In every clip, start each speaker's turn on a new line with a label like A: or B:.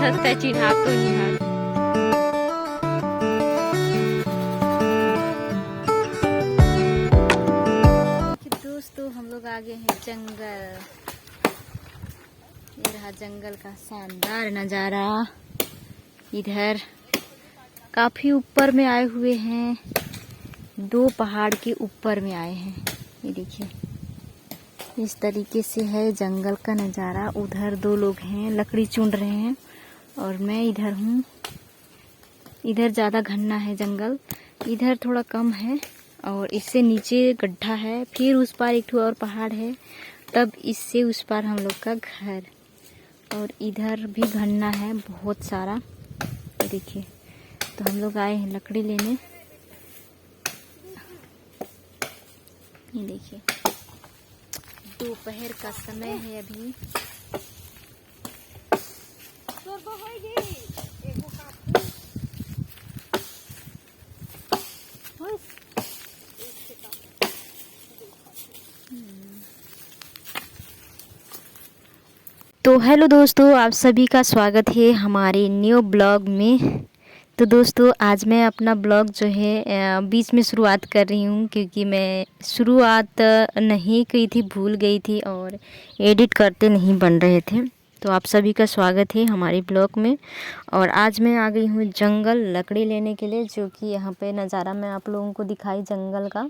A: छत चिन्हा तो निहार। दोस्तों हम लोग आ गए हैं जंगल। ये रहा जंगल का शानदार नज़ारा। इधर काफ़ी ऊपर में आए हुए हैं, 2 पहाड़ के ऊपर में आए हैं। ये देखिए इस तरीके से है जंगल का नज़ारा। उधर 2 लोग हैं, लकड़ी चुन रहे हैं और मैं इधर हूँ। इधर ज़्यादा घना है जंगल, इधर थोड़ा कम है और इससे नीचे गड्ढा है। फिर उस पार एक और पहाड़ है, तब इससे उस पार हम लोग का घर। और इधर भी घना है बहुत सारा। देखिए तो हम लोग आए हैं लकड़ी लेने। ये देखिए दोपहर का समय है अभी। तो हेलो दोस्तों, आप सभी का स्वागत है हमारे न्यू ब्लॉग में। तो दोस्तों आज मैं अपना ब्लॉग जो है बीच में शुरुआत कर रही हूँ, क्योंकि मैं शुरुआत नहीं की थी, भूल गई थी और एडिट करते नहीं बन रहे थे। तो आप सभी का स्वागत है हमारे ब्लॉग में। और आज मैं आ गई हूँ जंगल लकड़ी लेने के लिए, जो कि यहाँ पे नज़ारा मैं आप लोगों को दिखाई जंगल का।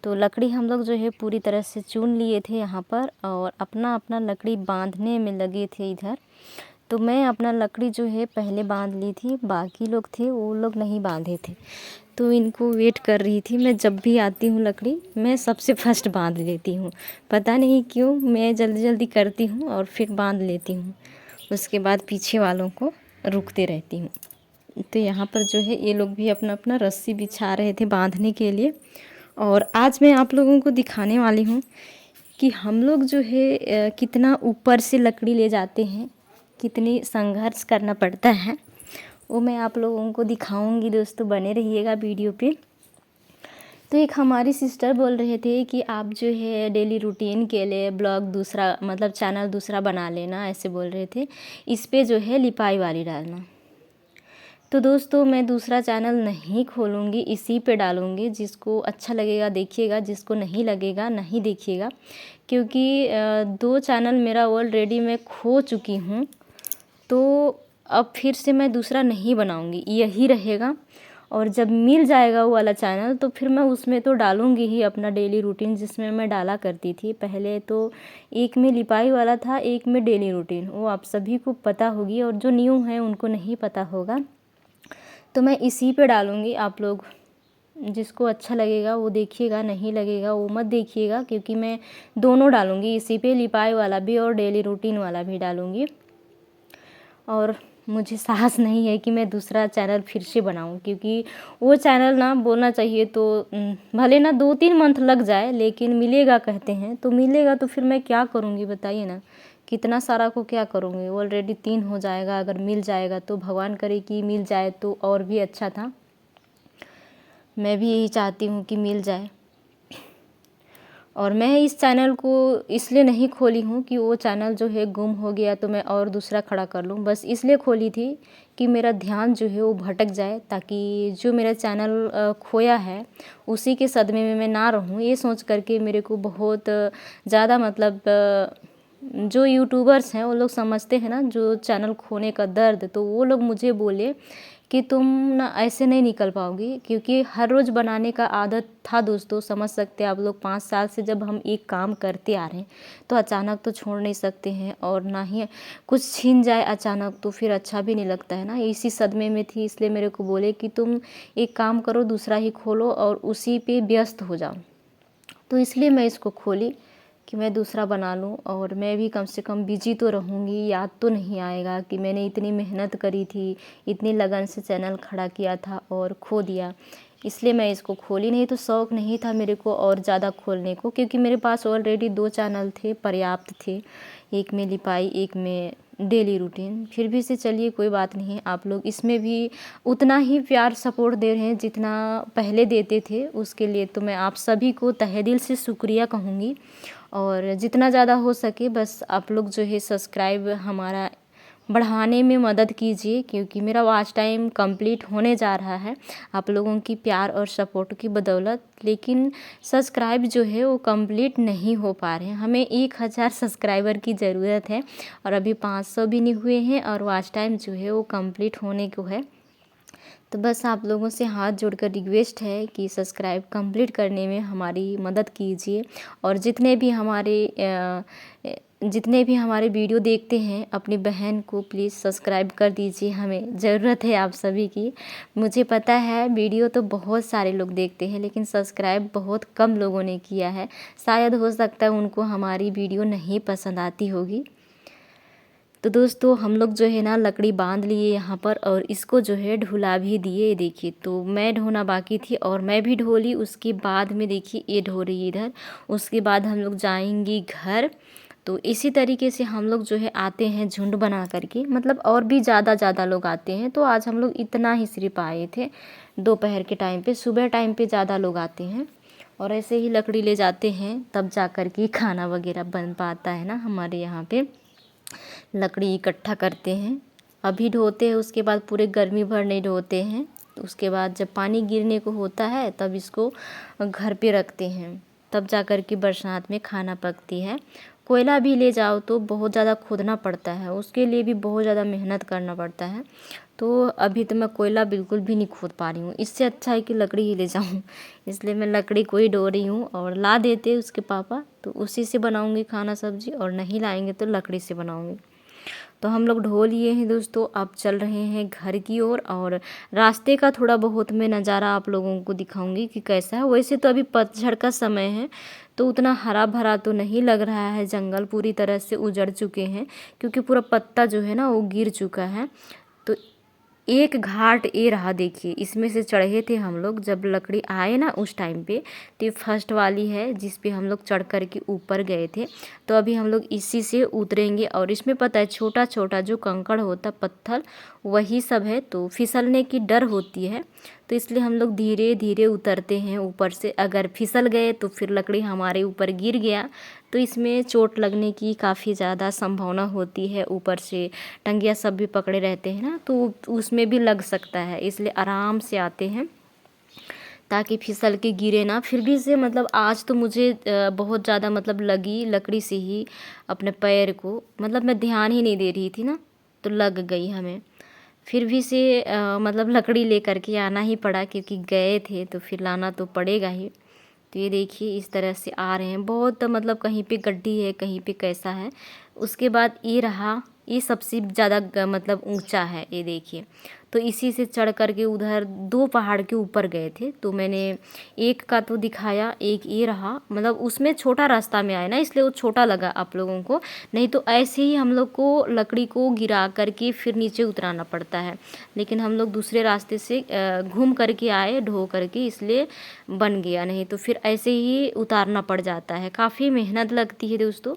A: तो लकड़ी हम लोग जो है पूरी तरह से चुन लिए थे यहाँ पर और अपना अपना लकड़ी बांधने में लगे थे इधर। तो मैं अपना लकड़ी जो है पहले बांध ली थी, बाकी लोग थे वो लोग नहीं बांधे थे। तो इनको वेट कर रही थी। मैं जब भी आती हूँ लकड़ी मैं सबसे फर्स्ट बांध लेती हूँ, पता नहीं क्यों मैं जल्दी जल्दी करती हूँ और फिर बांध लेती हूँ। उसके बाद पीछे वालों को रुकते रहती हूँ। तो यहाँ पर जो है ये लोग भी अपना अपना रस्सी बिछा रहे थे बांधने के लिए। और आज मैं आप लोगों को दिखाने वाली हूँ कि हम लोग जो है कितना ऊपर से लकड़ी ले जाते हैं, कितनी संघर्ष करना पड़ता है, वो मैं आप लोगों को दिखाऊंगी। दोस्तों बने रहिएगा वीडियो पे। तो एक हमारी सिस्टर बोल रहे थे कि आप जो है डेली रूटीन के लिए ब्लॉग दूसरा मतलब चैनल दूसरा बना लेना, ऐसे बोल रहे थे। इस पे जो है लिपाई वाली डालना। तो दोस्तों मैं दूसरा चैनल नहीं खोलूँगी, इसी पे डालूँगी। जिसको अच्छा लगेगा देखिएगा, जिसको नहीं लगेगा नहीं देखिएगा, क्योंकि 2 चैनल मेरा ऑलरेडी मैं खो चुकी हूँ। तो अब फिर से मैं दूसरा नहीं बनाऊँगी, यही रहेगा। और जब मिल जाएगा वो वाला चैनल तो फिर मैं उसमें तो डालूँगी ही अपना डेली रूटीन, जिसमें मैं डाला करती थी पहले। तो एक में लिपाई वाला था, एक में डेली रूटीन, वो आप सभी को पता होगी और जो न्यू है उनको नहीं पता होगा। तो मैं इसी पे डालूँगी। आप लोग जिसको अच्छा लगेगा वो देखिएगा, नहीं लगेगा वो मत देखिएगा, क्योंकि मैं दोनों डालूँगी इसी पे, लिपाई वाला भी और डेली रूटीन वाला भी डालूँगी। और मुझे साहस नहीं है कि मैं दूसरा चैनल फिर से बनाऊं, क्योंकि वो चैनल ना बोलना चाहिए तो भले ना 2-3 मंथ लग जाए, लेकिन मिलेगा कहते हैं तो मिलेगा। तो फिर मैं क्या करूँगी बताइए ना, कितना सारा को क्या करूँगी। ऑलरेडी 3 हो जाएगा, अगर मिल जाएगा तो भगवान करे कि मिल जाए तो और भी अच्छा था। मैं भी यही चाहती हूँ कि मिल जाए। और मैं इस चैनल को इसलिए नहीं खोली हूँ कि वो चैनल जो है गुम हो गया तो मैं और दूसरा खड़ा कर लूँ, बस इसलिए खोली थी कि मेरा ध्यान जो है वो भटक जाए, ताकि जो मेरा चैनल खोया है उसी के सदमे में मैं ना रहूँ। ये सोच करके मेरे को बहुत ज़्यादा मतलब जो यूट्यूबर्स हैं वो लोग समझते हैं ना जो चैनल खोने का दर्द, तो वो लोग मुझे बोले कि तुम ना ऐसे नहीं निकल पाओगी, क्योंकि हर रोज़ बनाने का आदत था। दोस्तों समझ सकते हैं आप लोग, 5 साल से जब हम एक काम करते आ रहे हैं तो अचानक तो छोड़ नहीं सकते हैं, और ना ही कुछ छीन जाए अचानक तो फिर अच्छा भी नहीं लगता है ना। इसी सदमे में थी, इसलिए मेरे को बोले कि तुम एक काम करो दूसरा ही खोलो और उसी पे व्यस्त हो जाओ। तो इसलिए मैं इसको खोली कि मैं दूसरा बना लूँ और मैं भी कम से कम बिजी तो रहूँगी, याद तो नहीं आएगा कि मैंने इतनी मेहनत करी थी, इतनी लगन से चैनल खड़ा किया था और खो दिया। इसलिए मैं इसको खोली, नहीं तो शौक़ नहीं था मेरे को और ज़्यादा खोलने को, क्योंकि मेरे पास ऑलरेडी 2 चैनल थे, पर्याप्त थे। एक में लिपाई, एक में डेली रूटीन। फिर भी से चलिए कोई बात नहीं है, आप लोग इसमें भी उतना ही प्यार सपोर्ट दे रहे हैं जितना पहले देते थे, उसके लिए तो मैं आप सभी को तहे दिल से शुक्रिया कहूँगी। और जितना ज़्यादा हो सके बस आप लोग जो है सब्सक्राइब हमारा बढ़ाने में मदद कीजिए, क्योंकि मेरा वॉच टाइम कंप्लीट होने जा रहा है आप लोगों की प्यार और सपोर्ट की बदौलत। लेकिन सब्सक्राइब जो है वो कंप्लीट नहीं हो पा रहे हैं। हमें 1000 सब्सक्राइबर की ज़रूरत है और अभी 500 भी नहीं हुए हैं और वॉच टाइम जो है वो कंप्लीट होने को है। तो बस आप लोगों से हाथ जोड़कर रिक्वेस्ट है कि सब्सक्राइब कंप्लीट करने में हमारी मदद कीजिए। और जितने भी हमारे वीडियो देखते हैं अपनी बहन को प्लीज़ सब्सक्राइब कर दीजिए, हमें ज़रूरत है आप सभी की। मुझे पता है वीडियो तो बहुत सारे लोग देखते हैं लेकिन सब्सक्राइब बहुत कम लोगों ने किया है। शायद हो सकता है उनको हमारी वीडियो नहीं पसंद आती होगी। तो दोस्तों हम लोग जो है ना लकड़ी बांध लिए यहाँ पर और इसको जो है ढुला भी दिए। देखिए तो मैं ढोना बाकी थी और मैं भी ढोली। उसके बाद में देखिए ये ढो रही है इधर। उसके बाद हम लोग जाएंगे घर। तो इसी तरीके से हम लोग जो है आते हैं झुंड बना करके, मतलब और भी ज़्यादा लोग आते हैं। तो आज हम लोग इतना ही सिर्फ आए थे दोपहर के टाइम पे। सुबह टाइम पे ज़्यादा लोग आते हैं और ऐसे ही लकड़ी ले जाते हैं, तब जा कर के खाना वगैरह बन पाता है ना। हमारे यहाँ पे लकड़ी इकट्ठा करते हैं, अभी ढोते हैं, उसके बाद पूरे गर्मी भर नहीं ढोते हैं। तो उसके बाद जब पानी गिरने को होता है तब इसको घर पे रखते हैं, तब जा कर के बरसात में खाना पकती है। कोयला भी ले जाओ तो बहुत ज़्यादा खोदना पड़ता है, उसके लिए भी बहुत ज़्यादा मेहनत करना पड़ता है। तो अभी तो मैं कोयला बिल्कुल भी नहीं खोद पा रही हूँ। इससे अच्छा है कि लकड़ी ही ले जाऊँ, इसलिए मैं लकड़ी को ही ढो रही हूँ। और ला देते उसके पापा तो उसी से बनाऊँगी खाना सब्जी, और नहीं लाएंगे तो लकड़ी से बनाऊँगी। तो हम लोग ढो लिए हैं दोस्तों, अब चल रहे हैं घर की ओर। और रास्ते का थोड़ा बहुत मैं नज़ारा आप लोगों को दिखाऊंगी कि कैसा है। वैसे तो अभी पतझड़ का समय है तो उतना हरा भरा तो नहीं लग रहा है, जंगल पूरी तरह से उजड़ चुके हैं क्योंकि पूरा पत्ता जो है ना वो गिर चुका है। तो एक घाट ये रहा, देखिए इसमें से चढ़े थे हम लोग जब लकड़ी आए ना उस टाइम पे। तो ये फर्स्ट वाली है जिस पे हम लोग चढ़ कर के ऊपर गए थे। तो अभी हम लोग इसी से उतरेंगे और इसमें पता है छोटा छोटा जो कंकड़ होता पत्थर वही सब है, तो फिसलने की डर होती है। तो इसलिए हम लोग धीरे धीरे उतरते हैं ऊपर से। अगर फिसल गए तो फिर लकड़ी हमारे ऊपर गिर गया तो इसमें चोट लगने की काफ़ी ज़्यादा संभावना होती है। ऊपर से टंगिया सब भी पकड़े रहते हैं ना, तो उसमें भी लग सकता है। इसलिए आराम से आते हैं ताकि फिसल के गिरे ना। फिर भी से मतलब आज तो मुझे बहुत ज़्यादा मतलब लगी लकड़ी से ही अपने पैर को, मतलब मैं ध्यान ही नहीं दे रही थी ना तो लग गई हमें। फिर भी से मतलब लकड़ी लेकर के आना ही पड़ा क्योंकि गए थे तो फिर लाना तो पड़ेगा ही। तो ये देखिए इस तरह से आ रहे हैं, बहुत मतलब कहीं पे गड्ढी है कहीं पे कैसा है। उसके बाद ये रहा, ये सबसे ज़्यादा मतलब ऊंचा है ये देखिए। तो इसी से चढ़ कर के उधर 2 पहाड़ के ऊपर गए थे। तो मैंने एक का तो दिखाया, एक ये रहा। मतलब उसमें छोटा रास्ता में आया ना इसलिए वो छोटा लगा आप लोगों को, नहीं तो ऐसे ही हम लोग को लकड़ी को गिरा करके फिर नीचे उतराना पड़ता है। लेकिन हम लोग दूसरे रास्ते से घूम करके आए ढो करके, इसलिए बन गया, नहीं तो फिर ऐसे ही उतारना पड़ जाता है। काफ़ी मेहनत लगती है दोस्तों,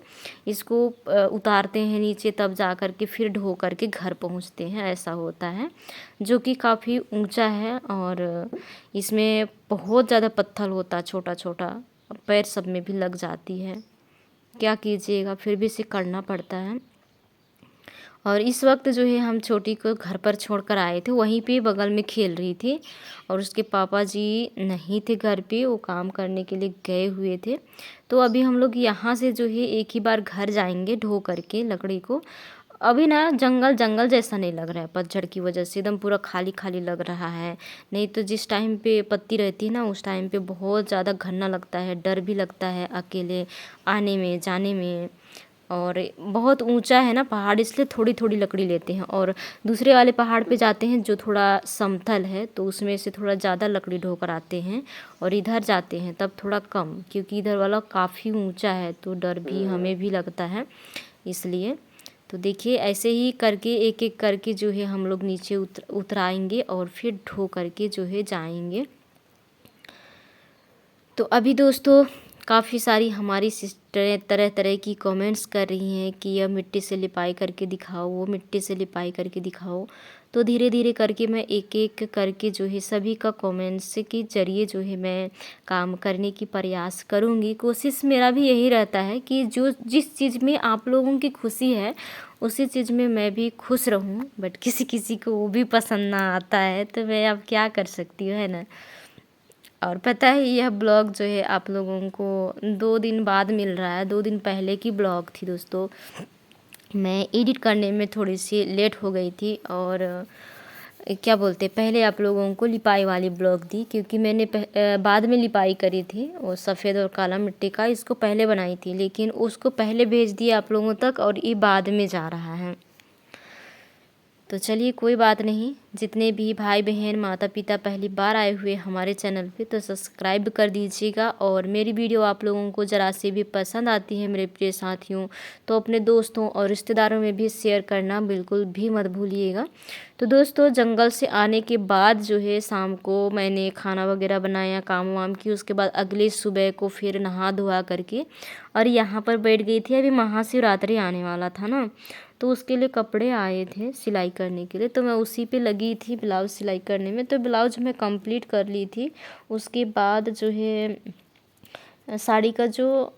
A: इसको उतारते हैं नीचे तब जा कर के फिर ढो करके घर पहुंचते हैं, ऐसा होता है। जो कि काफ़ी ऊंचा है और इसमें बहुत ज़्यादा पत्थर होता है छोटा छोटा, पैर सब में भी लग जाती है। क्या कीजिएगा, फिर भी इसे करना पड़ता है। और इस वक्त जो है हम छोटी को घर पर छोड़कर आए थे, वहीं पे बगल में खेल रही थी और उसके पापा जी नहीं थे घर पे, वो काम करने के लिए गए हुए थे। तो अभी हम लोग यहाँ से जो है एक ही बार घर जाएंगे ढो करके लकड़ी को। अभी ना जंगल जंगल जैसा नहीं लग रहा है, पतझड़ की वजह से एकदम पूरा खाली खाली लग रहा है। नहीं तो जिस टाइम पे पत्ती रहती है ना उस टाइम पे बहुत ज़्यादा घना लगता है, डर भी लगता है अकेले आने में जाने में। और बहुत ऊंचा है ना पहाड़, इसलिए थोड़ी थोड़ी लकड़ी लेते हैं। और दूसरे वाले पहाड़ पे जाते हैं जो थोड़ा समतल है तो उसमें से थोड़ा ज़्यादा लकड़ी ढोकर आते हैं। और इधर जाते हैं तब थोड़ा कम, क्योंकि इधर वाला काफ़ी ऊंचा है तो डर भी हमें भी लगता है इसलिए। तो देखिए ऐसे ही करके एक एक करके जो है हम लोग नीचे उतराएंगे और फिर ढो करके जो है जाएंगे। तो अभी दोस्तों काफ़ी सारी हमारी सिस्टरें तरह तरह की कमेंट्स कर रही हैं कि यह मिट्टी से लिपाई करके दिखाओ, वो मिट्टी से लिपाई करके दिखाओ। तो धीरे धीरे करके मैं एक एक करके जो है सभी का कमेंट्स के ज़रिए जो है मैं काम करने की प्रयास करूँगी। कोशिश मेरा भी यही रहता है कि जो जिस चीज़ में आप लोगों की खुशी है उसी चीज़ में मैं भी खुश रहूँ। बट किसी किसी को वो भी पसंद ना आता है, तो मैं अब क्या कर सकती हूँ, है ना। और पता है यह ब्लॉग जो है आप लोगों को 2 दिन बाद मिल रहा है। 2 दिन पहले की ब्लॉग थी दोस्तों। मैं एडिट करने में थोड़ी सी लेट हो गई थी और क्या बोलते पहले आप लोगों को लिपाई वाली ब्लॉग दी, क्योंकि मैंने बाद में लिपाई करी थी और सफ़ेद और काला मिट्टी का इसको पहले बनाई थी, लेकिन उसको पहले भेज दिया आप लोगों तक और ये बाद में जा रहा है। तो चलिए कोई बात नहीं। जितने भी भाई बहन माता पिता पहली बार आए हुए हमारे चैनल पे, तो सब्सक्राइब कर दीजिएगा। और मेरी वीडियो आप लोगों को ज़रा से भी पसंद आती है मेरे प्रिय साथियों, तो अपने दोस्तों और रिश्तेदारों में भी शेयर करना बिल्कुल भी मत भूलिएगा। तो दोस्तों जंगल से आने के बाद जो है शाम को मैंने खाना वगैरह बनाया, काम वाम की। उसके बाद अगले सुबह को फिर नहा धोआ करके और यहाँ पर बैठ गई थी। अभी महाशिवरात्रि आने वाला था ना, तो उसके लिए कपड़े आए थे सिलाई करने के लिए, तो मैं उसी पे लगी थी ब्लाउज़ सिलाई करने में। तो ब्लाउज मैं कंप्लीट कर ली थी। उसके बाद जो है साड़ी का जो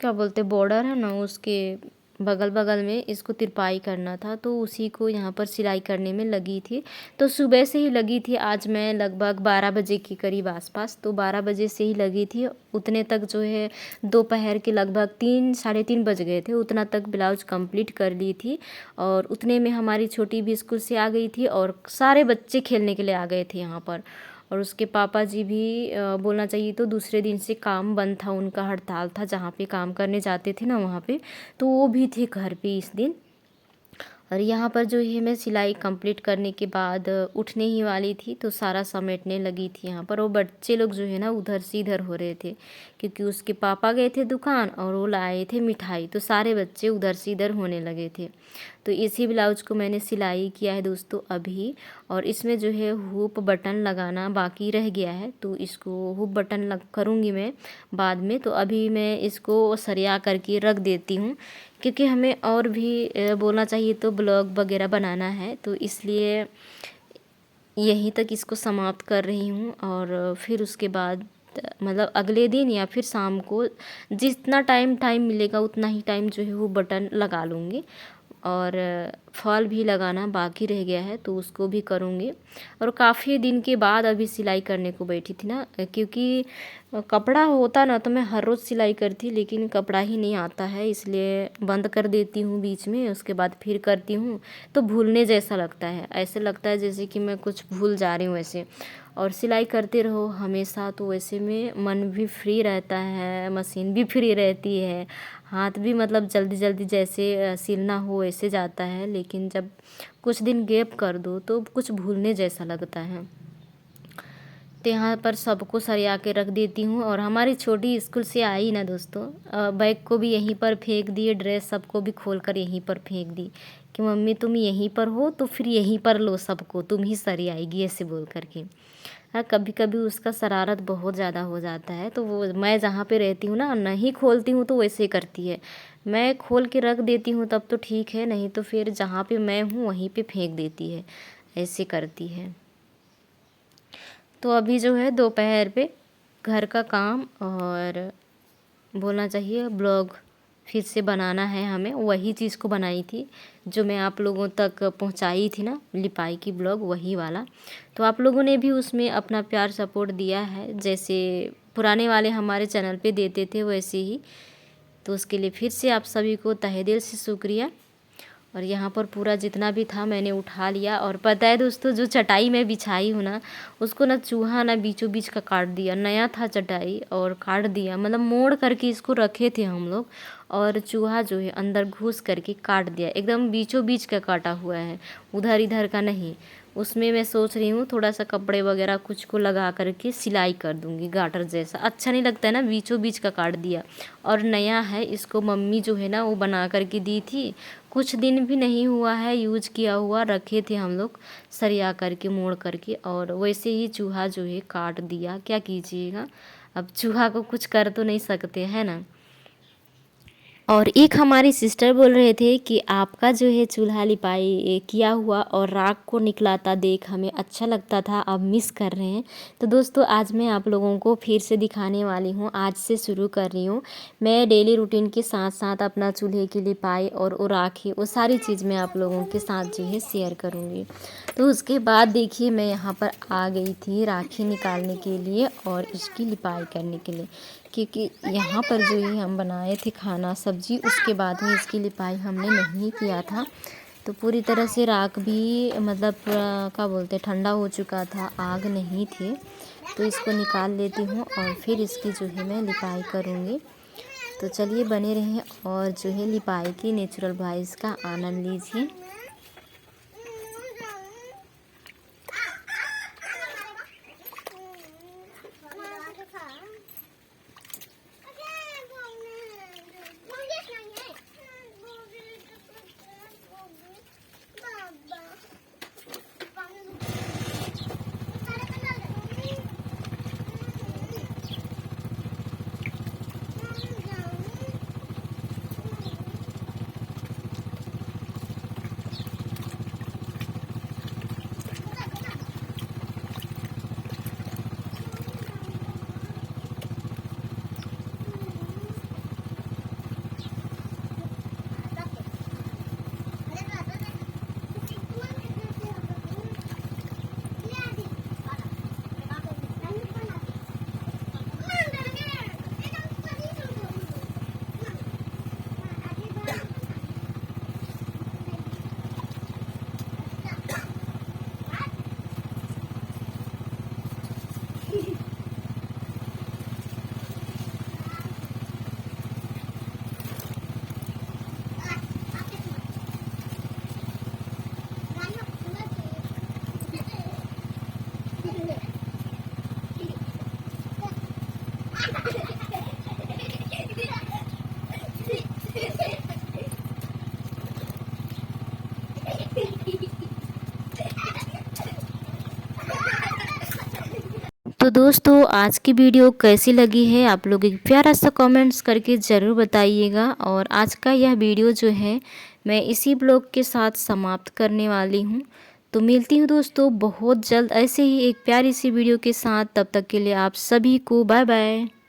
A: क्या बोलते बॉर्डर है ना, उसके बगल बगल में इसको तिरपाई करना था, तो उसी को यहाँ पर सिलाई करने में लगी थी। तो सुबह से ही लगी थी। आज मैं लगभग 12 बजे के करीब आसपास, तो 12 बजे से ही लगी थी। उतने तक जो है दोपहर के लगभग 3 साढ़े 3 बज गए थे, उतना तक ब्लाउज़ कंप्लीट कर ली थी। और उतने में हमारी छोटी भी स्कूल से आ गई थी और सारे बच्चे खेलने के लिए आ गए थे यहाँ पर। और उसके पापा जी भी बोलना चाहिए तो दूसरे दिन से काम बंद था, उनका हड़ताल था जहाँ पे काम करने जाते थे ना वहाँ पे, तो वो भी थे घर पे इस दिन। और यहाँ पर जो है मैं सिलाई कंप्लीट करने के बाद उठने ही वाली थी, तो सारा समेटने लगी थी यहाँ पर। वो बच्चे लोग जो है ना उधर से इधर हो रहे थे, क्योंकि उसके पापा गए थे दुकान और वो लाए थे मिठाई, तो सारे बच्चे उधर से इधर होने लगे थे। तो इसी ब्लाउज को मैंने सिलाई किया है दोस्तों अभी। और इसमें जो है हुप बटन लगाना बाकी रह गया है, तो इसको हुप बटन लग करूँगी मैं बाद में। तो अभी मैं इसको सरिया करके रख देती हूँ, क्योंकि हमें और भी बोलना चाहिए तो ब्लॉग वगैरह बनाना है, तो इसलिए यहीं तक इसको समाप्त कर रही हूँ। और फिर उसके बाद मतलब अगले दिन या फिर शाम को जितना टाइम मिलेगा उतना ही टाइम जो है वो बटन लगा लूँगी। और फॉल भी लगाना बाकी रह गया है, तो उसको भी करूँगी। और काफ़ी दिन के बाद अभी सिलाई करने को बैठी थी ना, क्योंकि कपड़ा होता ना तो मैं हर रोज़ सिलाई करती, लेकिन कपड़ा ही नहीं आता है, इसलिए बंद कर देती हूँ बीच में। उसके बाद फिर करती हूँ तो भूलने जैसा लगता है, ऐसे लगता है जैसे कि मैं कुछ भूल जा रही हूँ ऐसे। और सिलाई करते रहो हमेशा, तो वैसे में मन भी फ्री रहता है, मशीन भी फ्री रहती है, हाथ भी मतलब जल्दी जल्दी जैसे सिलना हो ऐसे जाता है। लेकिन जब कुछ दिन गैप कर दो तो कुछ भूलने जैसा लगता है। तो यहाँ पर सबको सरिया के रख देती हूँ। और हमारी छोटी स्कूल से आई ना दोस्तों, बैग को भी यहीं पर फेंक दिए, ड्रेस सबको भी खोल कर यहीं पर फेंक दी कि मम्मी तुम यहीं पर हो तो फिर यहीं पर लो सबको, तुम ही सरियाएगी ऐसे बोल करके। हाँ, कभी कभी उसका शरारत बहुत ज़्यादा हो जाता है, तो वो मैं जहाँ पे रहती हूँ ना नहीं खोलती हूँ तो वैसे करती है। मैं खोल के रख देती हूँ तब तो ठीक है, नहीं तो फिर जहाँ पे मैं हूँ वहीं पे फेंक देती है, ऐसे करती है। तो अभी जो है दोपहर पे घर का काम और बोलना चाहिए ब्लॉग फिर से बनाना है हमें। वही चीज़ को बनाई थी जो मैं आप लोगों तक पहुंचाई थी ना, लिपाई की ब्लॉग वही वाला। तो आप लोगों ने भी उसमें अपना प्यार सपोर्ट दिया है, जैसे पुराने वाले हमारे चैनल पे देते थे वैसे ही। तो उसके लिए फिर से आप सभी को तहे दिल से शुक्रिया। और यहाँ पर पूरा जितना भी था मैंने उठा लिया। और पता है दोस्तों, जो चटाई मैं बिछाई हूँ ना, उसको ना चूहा ना बीचों बीच का काट दिया। नया था चटाई और काट दिया, मतलब मोड़ करके इसको रखे थे हम लोग, और चूहा जो है अंदर घुस करके काट दिया। एकदम बीचों बीच का काटा हुआ है, उधर इधर का नहीं। उसमें मैं सोच रही हूँ थोड़ा सा कपड़े वगैरह कुछ को लगा करके सिलाई कर दूँगी गाटर जैसा। अच्छा नहीं लगता है ना, बीचों बीच का काट दिया। और नया है, इसको मम्मी जो है ना वो बना करके दी थी। कुछ दिन भी नहीं हुआ है यूज किया हुआ, रखे थे हम लोग सरिया करके मोड़ करके, और वैसे ही चूहा जो है काट दिया। क्या कीजिएगा, अब चूहा को कुछ कर तो नहीं सकते, है ना। और एक हमारी सिस्टर बोल रहे थे कि आपका जो है चूल्हा लिपाई किया हुआ और राख को निकलाता देख हमें अच्छा लगता था, अब मिस कर रहे हैं। तो दोस्तों आज मैं आप लोगों को फिर से दिखाने वाली हूँ, आज से शुरू कर रही हूँ। मैं डेली रूटीन के साथ साथ अपना चूल्हे की लिपाई और वो राखी वो सारी चीज़ मैं आप लोगों के साथ जो है शेयर करूँगी। तो उसके बाद देखिए मैं यहाँ पर आ गई थी राखी निकालने के लिए और इसकी लिपाई करने के लिए, क्योंकि यहाँ पर जो है हम बनाए थे खाना सब्जी, उसके बाद में इसकी लिपाई हमने नहीं किया था। तो पूरी तरह से राख भी मतलब क्या बोलते ठंडा हो चुका था, आग नहीं थी। तो इसको निकाल लेती हूँ और फिर इसकी जो है मैं लिपाई करूँगी। तो चलिए बने रहें और जो है लिपाई की नेचुरल वॉइस का आनंद लीजिए। तो दोस्तों आज की वीडियो कैसी लगी है आप लोग एक प्यारा सा कमेंट्स करके ज़रूर बताइएगा। और आज का यह वीडियो जो है मैं इसी ब्लॉग के साथ समाप्त करने वाली हूँ। तो मिलती हूँ दोस्तों बहुत जल्द ऐसे ही एक प्यारी सी वीडियो के साथ। तब तक के लिए आप सभी को बाय बाय।